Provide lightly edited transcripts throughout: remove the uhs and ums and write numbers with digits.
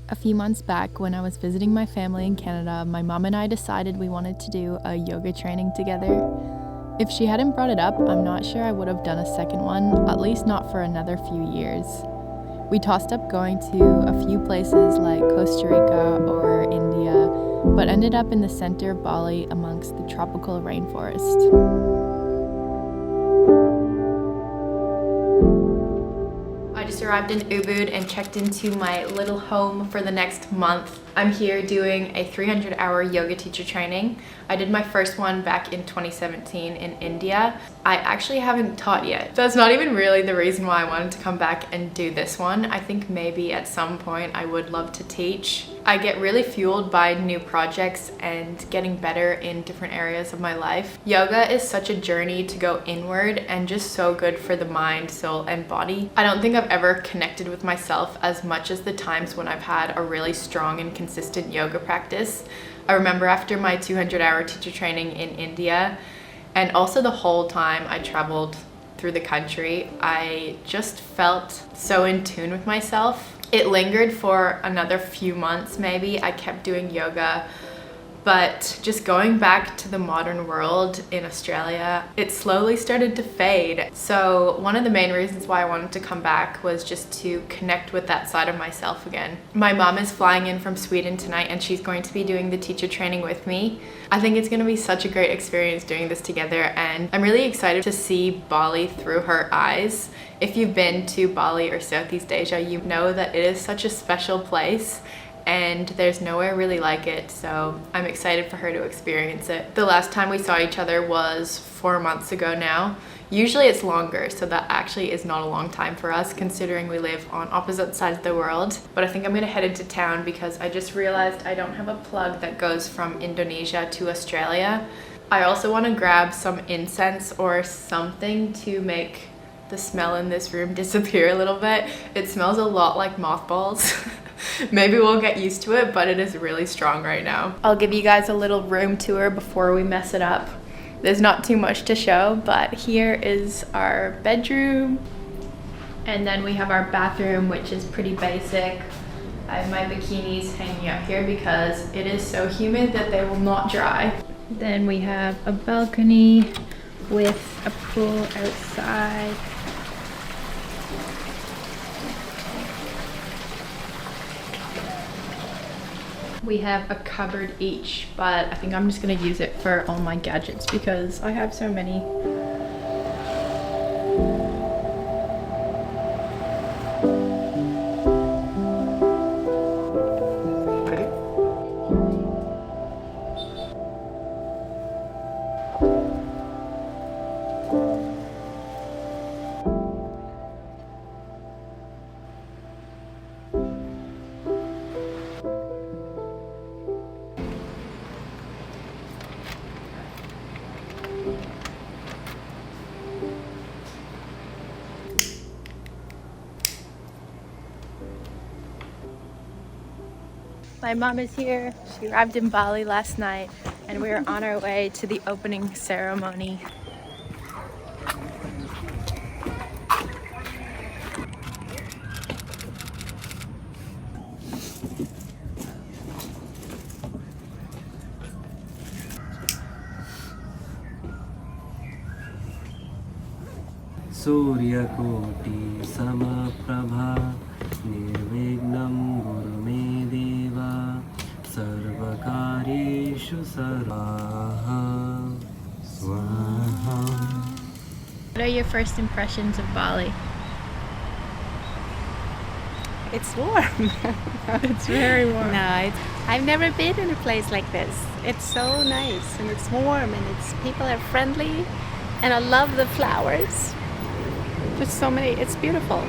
A few months back, when I was visiting my family in Canada, my mom and I decided we wanted to do a yoga training together. If she hadn't brought it up, I'm not sure I would have done a second one, at least not for another few years. We tossed up going to a few places like Costa Rica or India, but ended up in the center of Bali amongst the tropical rainforest. I just arrived in Ubud and checked into my little home for the next month. I'm here doing a 300-hour yoga teacher training. I did my first one back in 2017 in India. I actually haven't taught yet. That's not even really the reason why I wanted to come back and do this one. I think maybe at some point I would love to teach. I get really fueled by new projects and getting better in different areas of my life. Yoga is such a journey to go inward and just so good for the mind, soul, and body. I don't think I've ever connected with myself as much as the times when I've had a really strong and consistent yoga practice. I remember after my 200-hour teacher training in India, and also the whole time I traveled through the country, I just felt so in tune with myself. It lingered for another few months maybe. I kept doing yoga, but just going back to the modern world in Australia, it slowly started to fade. So one of the main reasons why I wanted to come back was just to connect with that side of myself again. My mom is flying in from Sweden tonight and she's going to be doing the teacher training with me. I think it's going to be such a great experience doing this together, and I'm really excited to see Bali through her eyes. If you've been to Bali or Southeast Asia, you know that it is such a special place and there's nowhere really like it, so I'm excited for her to experience it. The last time we saw each other was 4 months ago now. Usually it's longer, so that actually is not a long time for us considering we live on opposite sides of the world. But I think I'm gonna head into town because I just realized I don't have a plug that goes from Indonesia to Australia. I also want to grab some incense or something to make the smell in this room disappear a little bit. It smells a lot like mothballs. Maybe we'll get used to it, but it is really strong right now. I'll give you guys a little room tour before we mess it up. There's not too much to show, but here is our bedroom. And then we have our bathroom, which is pretty basic. I have my bikinis hanging out here because it is so humid that they will not dry. Then we have a balcony with a pool outside. We have a cupboard each, but I think I'm just gonna use it for all my gadgets because I have so many. My mom is here. She arrived in Bali last night and we are on our way to the opening ceremony. Surya Koti Samaprabha Nirvignam Guru Me Deva Sarvakareshu Sarvaha Swaha. What are your first impressions of Bali? It's warm. It's very warm. I've never been in a place like this. It's so nice and it's warm and people are friendly and I love the flowers. There's so many, it's beautiful.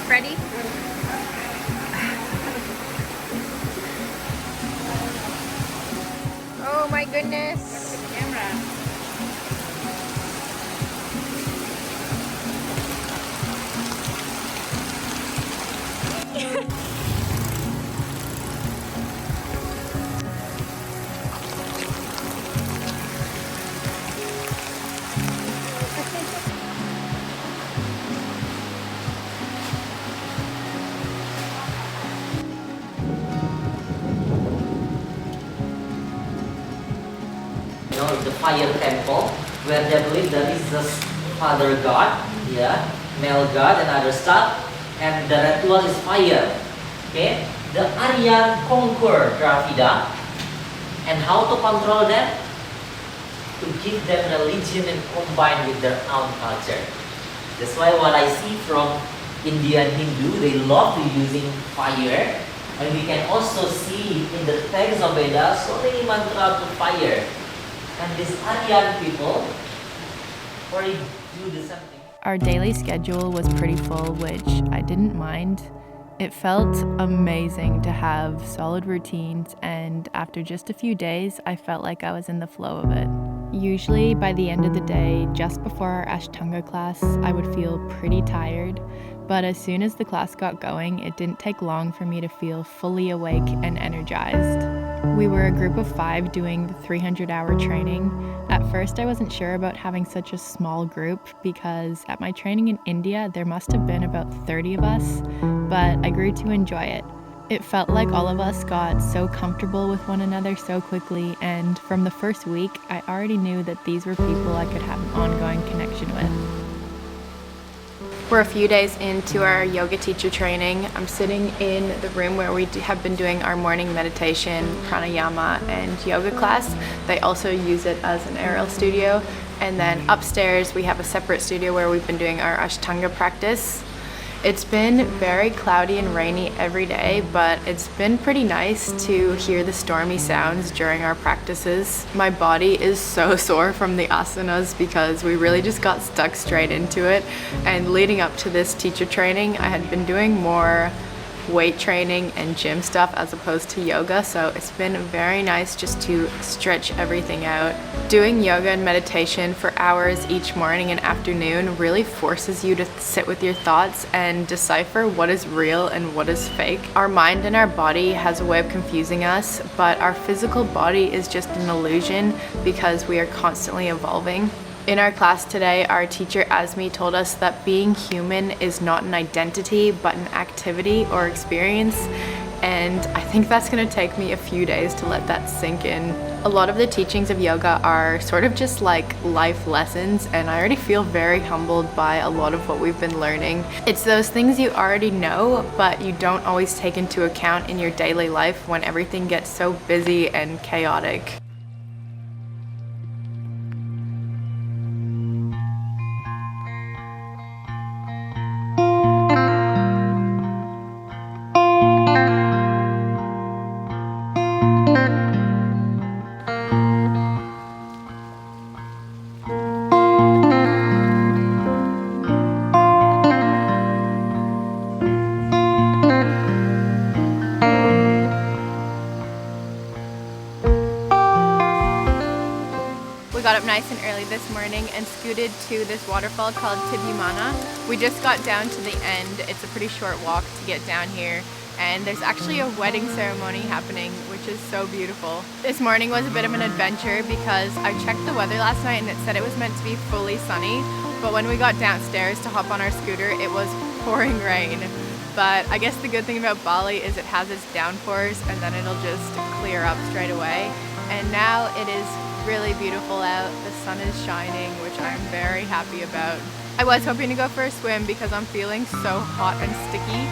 Ready? Oh my goodness. The fire temple, where they believe there is a father god, male god and other stuff, and the ritual is fire. Okay, the Aryan conquer Dravida, and how to control them? To give them religion and combine with their own culture. That's why what I see from Indian Hindu, they love to using fire, and we can also see in the text of Vedas so many mantras to fire. And these Aryan people already do the same thing. Our daily schedule was pretty full, which I didn't mind. It felt amazing to have solid routines, and after just a few days, I felt like I was in the flow of it. Usually by the end of the day, just before our ashtanga class, I would feel pretty tired, but as soon as the class got going, it didn't take long for me to feel fully awake and energized. We were a group of 5 doing the 300-hour training. At first, I wasn't sure about having such a small group because at my training in India, there must have been about 30 of us, but I grew to enjoy it. It felt like all of us got so comfortable with one another so quickly, and from the first week, I already knew that these were people I could have an ongoing connection with. We're a few days into our yoga teacher training. I'm sitting in the room where we have been doing our morning meditation, pranayama, and yoga class. They also use it as an aerial studio. And then upstairs, we have a separate studio where we've been doing our ashtanga practice. It's been very cloudy and rainy every day, but it's been pretty nice to hear the stormy sounds during our practices. My body is so sore from the asanas because we really just got stuck straight into it. And leading up to this teacher training, I had been doing more weight training and gym stuff as opposed to yoga, so it's been very nice just to stretch everything out. Doing yoga and meditation for hours each morning and afternoon really forces you to sit with your thoughts and decipher what is real and what is fake. Our mind and our body has a way of confusing us, but our physical body is just an illusion because we are constantly evolving. In our class today, our teacher Asmi told us that being human is not an identity, but an activity or experience. And I think that's gonna take me a few days to let that sink in. A lot of the teachings of yoga are sort of just like life lessons, and I already feel very humbled by a lot of what we've been learning. It's those things you already know, but you don't always take into account in your daily life when everything gets so busy and chaotic. We got up nice and early this morning and scooted to this waterfall called Tibumana. We just got down to the end. It's a pretty short walk to get down here, and there's actually a wedding ceremony happening, which is so beautiful. This morning was a bit of an adventure because I checked the weather last night and it said it was meant to be fully sunny, but when we got downstairs to hop on our scooter, it was pouring rain. But I guess the good thing about Bali is it has its downpours and then it'll just clear up straight away. And now it is really beautiful out. The sun is shining, which I'm very happy about. I was hoping to go for a swim because I'm feeling so hot and sticky,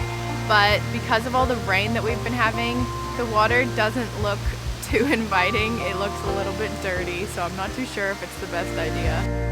but because of all the rain that we've been having, the water doesn't look too inviting. It looks a little bit dirty, so I'm not too sure if it's the best idea.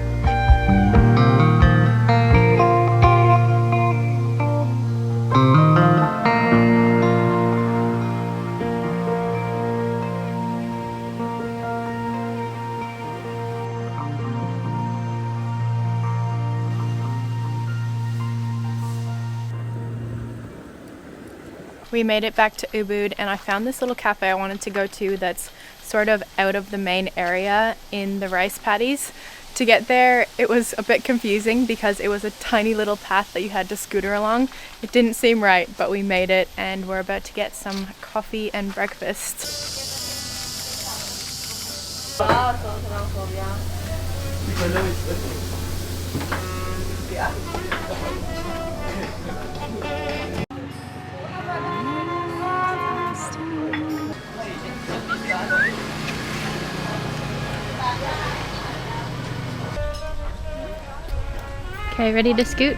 We made it back to Ubud and I found this little cafe I wanted to go to that's sort of out of the main area in the rice paddies. To get there, it was a bit confusing because it was a tiny little path that you had to scooter along. It didn't seem right, but we made it and we're about to get some coffee and breakfast. Okay, ready to scoot?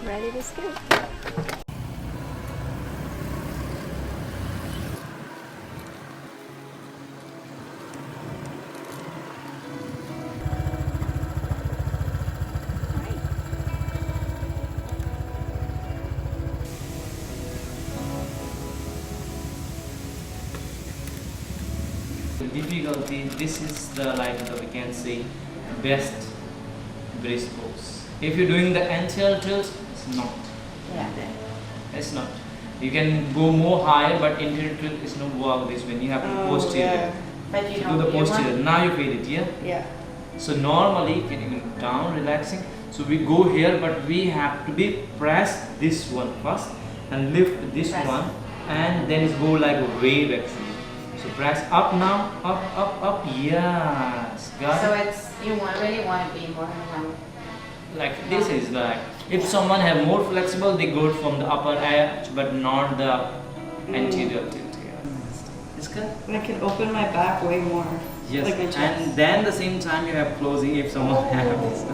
Ready to scoot. The difficulty, this is the we can say best brace pose. If you're doing the anterior tilt, it's not. Yeah. It's not. You can go more higher, but anterior tilt is not work this when you have to posterior. But you Do the posterior. Now you feel it, yeah? Yeah. So normally getting down, relaxing. So we go here, but we have to be press this one first and lift this one, and then it's go like a wave actually. So press up now, up, yes. Got So it? it's really want to be more Like this is like if someone have more flexible, they go from the upper edge, but not the anterior tilt. Yeah. It's good. I can open my back way more. Yes, Like my chest. and then the same time you have closing if someone have this.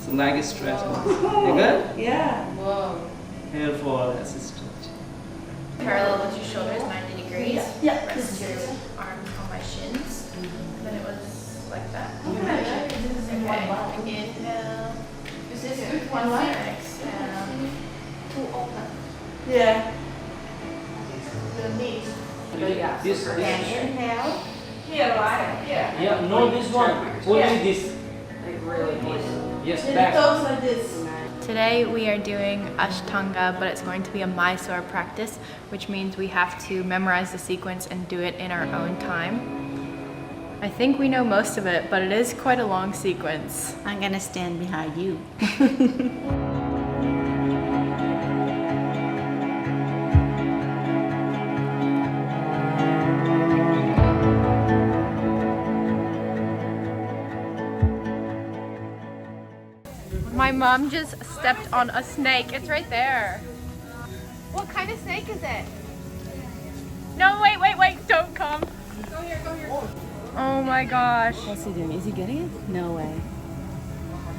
So like it's stressful. You good? Yeah. Whoa. Here for assistant. Parallel with your shoulders, 90 degrees. Yeah. Rest your arms on my shins. Then it was like that. Okay. Inhale. This is good one. Exhale. Yeah. The knees. This. Inhale. Here, right? Yeah. Yeah, no, this one. Only this. Yes, back. like this. Today we are doing ashtanga, but it's going to be a mysore practice, which means we have to memorize the sequence and do it in our own time. I think we know most of it, but it is quite a long sequence. I'm gonna stand behind you. My mom just stepped on a snake. It's right there. What kind of snake is it? No, wait, don't come. Go here. Oh my gosh. What's he doing? Is he getting it? No way.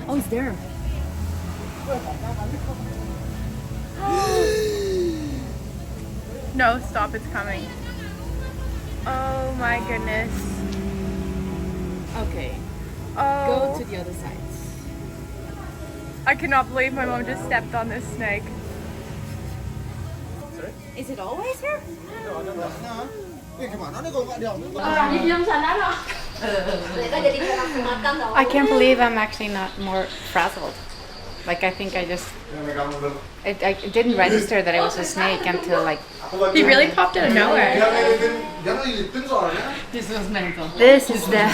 Oh, he's there. No, stop, it's coming. Oh my goodness. Okay. Oh. Go to the other side. I cannot believe my mom just stepped on this snake. Is it always here? I can't believe I'm actually not more frazzled. Like I think I didn't register that it was a snake until like He really popped out of nowhere. this was mental. This is the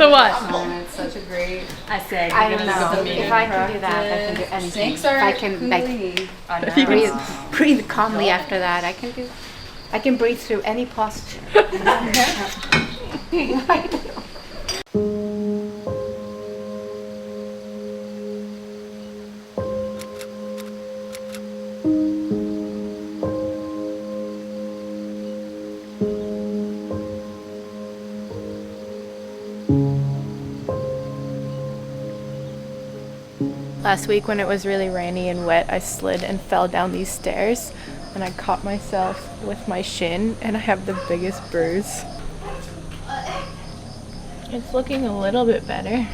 what? It's such a great. I said I don't know if I can do that. I can do anything. If I can like breathe calmly after that, I can breathe through any posture. Last week when it was really rainy and wet, I slid and fell down these stairs and I caught myself with my shin and I have the biggest bruise. It's looking a little bit better.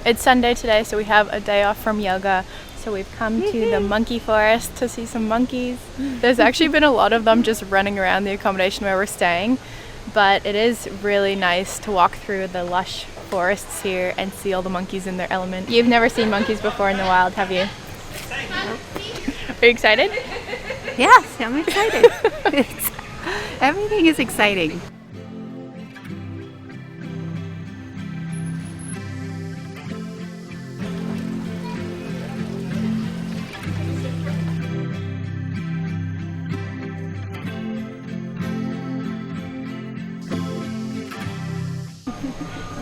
It's Sunday today, so we have a day off from yoga. So we've come to the monkey forest to see some monkeys. There's actually been a lot of them just running around the accommodation where we're staying, but it is really nice to walk through the lush forests here and see all the monkeys in their element. You've never seen monkeys before in the wild, have you? Are you excited? Yes, I'm excited. Everything is exciting.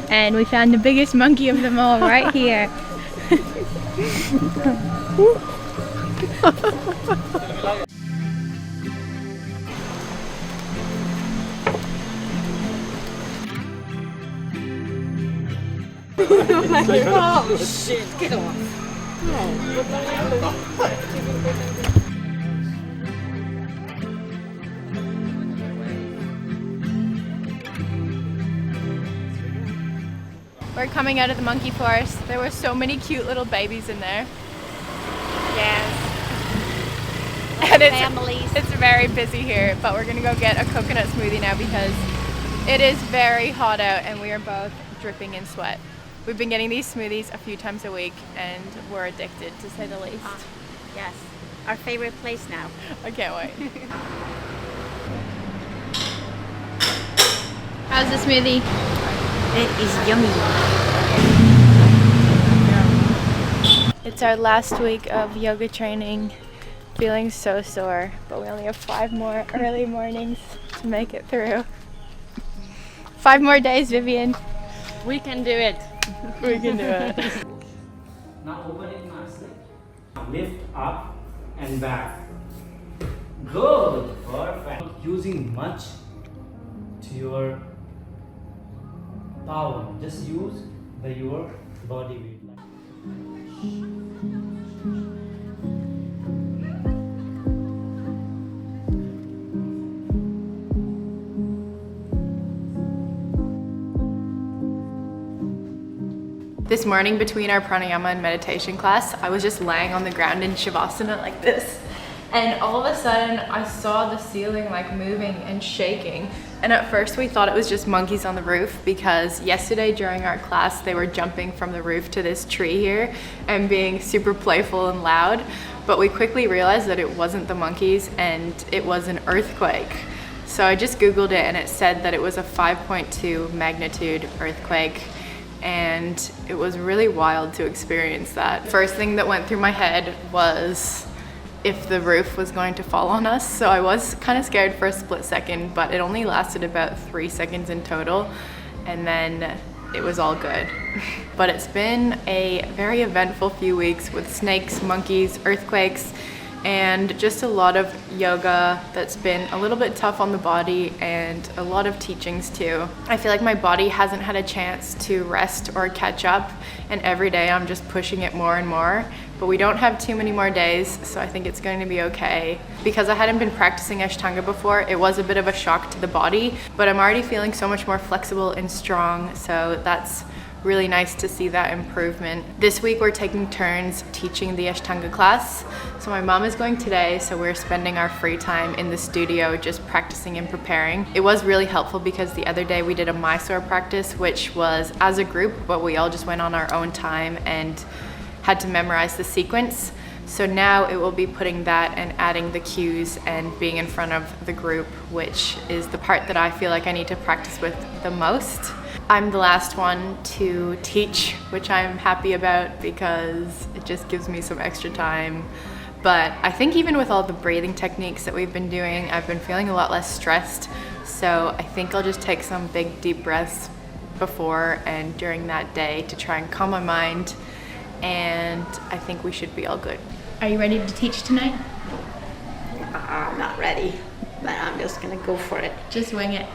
And we found the biggest monkey of them all right here. Oh shit, get off. We're coming out of the monkey forest. There were so many cute little babies in there. Yes. And Families. it's very busy here, but we're gonna go get a coconut smoothie now because it is very hot out and we are both dripping in sweat. We've been getting these smoothies a few times a week and we're addicted, to say the least. Yes. Our favorite place now. I can't wait. How's the smoothie? It is yummy. It's our last week of yoga training. Feeling so sore, but we only have 5 more early mornings to make it through. 5 more days, Vivian. We can do it. We can do it. Now open it nicely. Lift up and back. Good. Perfect. Not using much to your power. Just use your body weight. This morning between our pranayama and meditation class, I was just laying on the ground in shavasana like this. And all of a sudden I saw the ceiling like moving and shaking. And at first we thought it was just monkeys on the roof because yesterday during our class, they were jumping from the roof to this tree here and being super playful and loud. But we quickly realized that it wasn't the monkeys and it was an earthquake. So I just Googled it and it said that it was a 5.2 magnitude earthquake. And it was really wild to experience that. First thing that went through my head was if the roof was going to fall on us. So I was kind of scared for a split second, but it only lasted about 3 seconds in total. And then it was all good. But it's been a very eventful few weeks with snakes, monkeys, earthquakes, and just a lot of yoga that's been a little bit tough on the body and a lot of teachings too. I feel like my body hasn't had a chance to rest or catch up, and every day I'm just pushing it more and more. But we don't have too many more days, so I think it's going to be okay. Because I hadn't been practicing ashtanga before, it was a bit of a shock to the body, but I'm already feeling so much more flexible and strong, so that's really nice to see that improvement. This week we're taking turns teaching the ashtanga class. So my mom is going today, so we're spending our free time in the studio just practicing and preparing. It was really helpful because the other day we did a mysore practice, which was as a group, but we all just went on our own time and had to memorize the sequence. So now it will be putting that and adding the cues and being in front of the group, which is the part that I feel like I need to practice with the most. I'm the last one to teach, which I'm happy about because it just gives me some extra time. But I think even with all the breathing techniques that we've been doing, I've been feeling a lot less stressed. So I think I'll just take some big deep breaths before and during that day to try and calm my mind. And I think we should be all good. Are you ready to teach tonight? I'm not ready, but I'm just gonna go for it. Just wing it.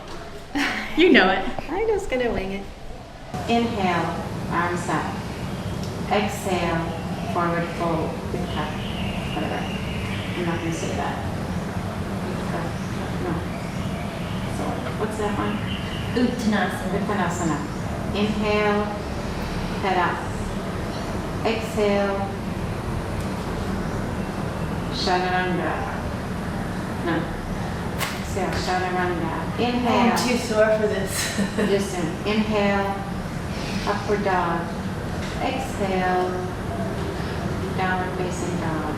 You know it. I'm just gonna wing it. Inhale, arms up. Exhale, forward fold, good cut. Whatever. I'm not gonna say that. No. So, what's that one? Uttanasana. Uttanasana. Inhale, head up. Exhale. Chaturanga. No. Exhale, chaturanga. Inhale. I'm too sore for this. Just inhale. Upward dog. Exhale. Downward facing dog.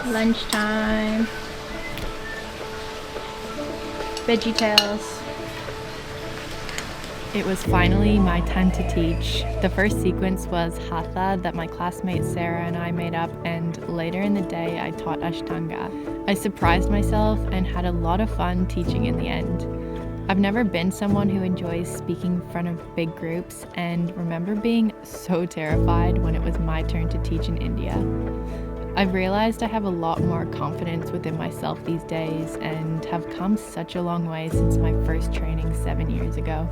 Lunchtime. Veggie Tales. It was finally my time to teach. The first sequence was Hatha that my classmate Sarah and I made up, and later in the day I taught ashtanga. I surprised myself and had a lot of fun teaching in the end. I've never been someone who enjoys speaking in front of big groups, and remember being so terrified when it was my turn to teach in India. I've realized I have a lot more confidence within myself these days and have come such a long way since my first training 7 years ago.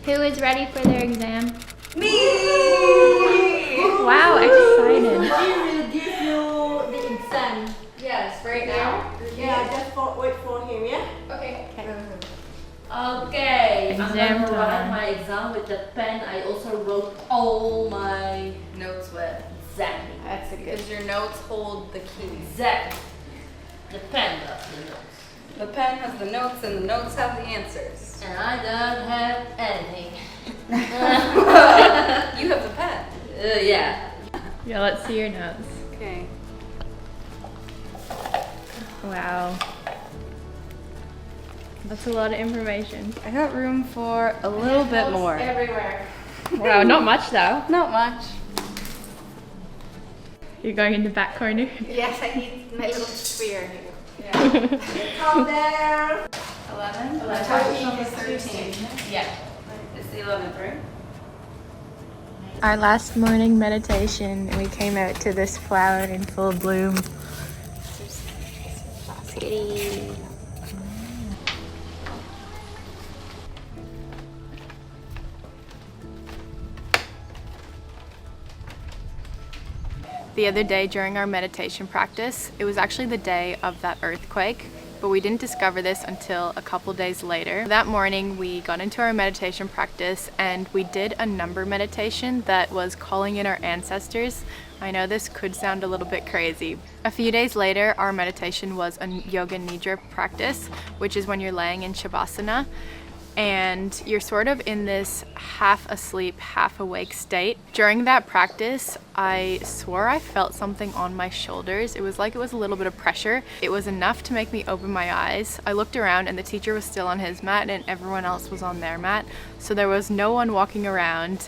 Who is ready for their exam? Me! Wow, excited. I will give you the exam. Yes, right now? Yeah, just wait for him, yeah? Okay. Okay, Exam I'm gonna write time. my exam with the pen. I also wrote all my Notes with. exactly. That's a good. Because your notes hold the keys. Exactly. The pen does the notes. The pen has the notes and the notes have the answers. And I don't have anything. You have the pen. Yeah. Yeah, let's see your notes. Okay. Wow. That's a lot of information. I got room for a little bit more. Everywhere. Wow, not much though. Not much. You're going in the back corner? Yes, I need my little sphere here. Come there. 11? 13 is 13. Yeah. It's the 11th, right? Our last morning meditation, we came out to this flower in full bloom. Kitty. The other day during our meditation practice, it was actually the day of that earthquake, but we didn't discover this until a couple days later. That morning we got into our meditation practice and we did a number meditation that was calling in our ancestors. I know this could sound a little bit crazy. A few days later, our meditation was a yoga nidra practice, which is when you're laying in shavasana and you're sort of in this half asleep, half awake state. During that practice, I swore I felt something on my shoulders. It was like it was a little bit of pressure. It was enough to make me open my eyes. I looked around and the teacher was still on his mat and everyone else was on their mat. So there was no one walking around.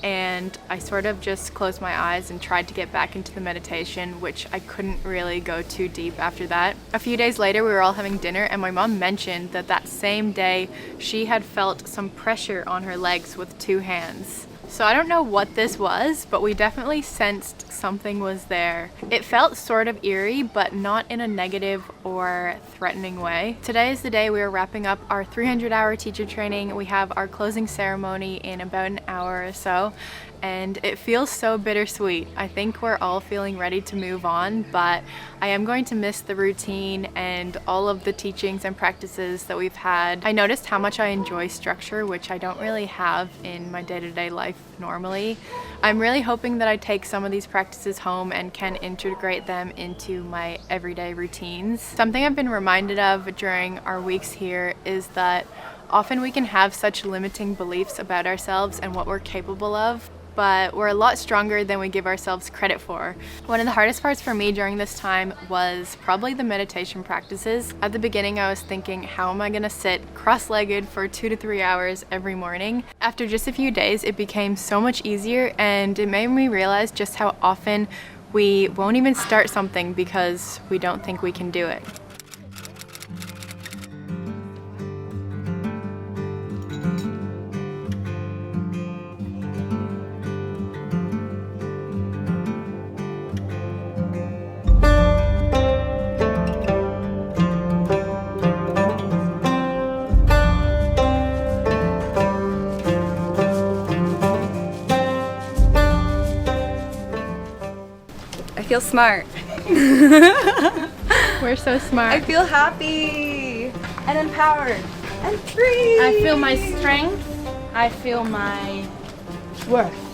And I sort of just closed my eyes and tried to get back into the meditation, which I couldn't really go too deep after that. A few days later, we were all having dinner and my mom mentioned that that same day she had felt some pressure on her legs with 2 hands. So I don't know what this was, but we definitely sensed something was there. It felt sort of eerie, but not in a negative or threatening way. Today is the day we are wrapping up our 300-hour teacher training. We have our closing ceremony in about an hour or so, and it feels so bittersweet. I think we're all feeling ready to move on, but I am going to miss the routine and all of the teachings and practices that we've had. I noticed how much I enjoy structure, which I don't really have in my day-to-day life normally. I'm really hoping that I take some of these practices home and can integrate them into my everyday routines. Something I've been reminded of during our weeks here is that often we can have such limiting beliefs about ourselves and what we're capable of, but we're a lot stronger than we give ourselves credit for. One of the hardest parts for me during this time was probably the meditation practices. At the beginning, I was thinking, how am I gonna sit cross-legged for 2 to 3 hours every morning? After just a few days, it became so much easier, and it made me realize just how often we won't even start something because we don't think we can do it. I feel smart. We're so smart. I feel happy and empowered and free. I feel my strength I feel my worth.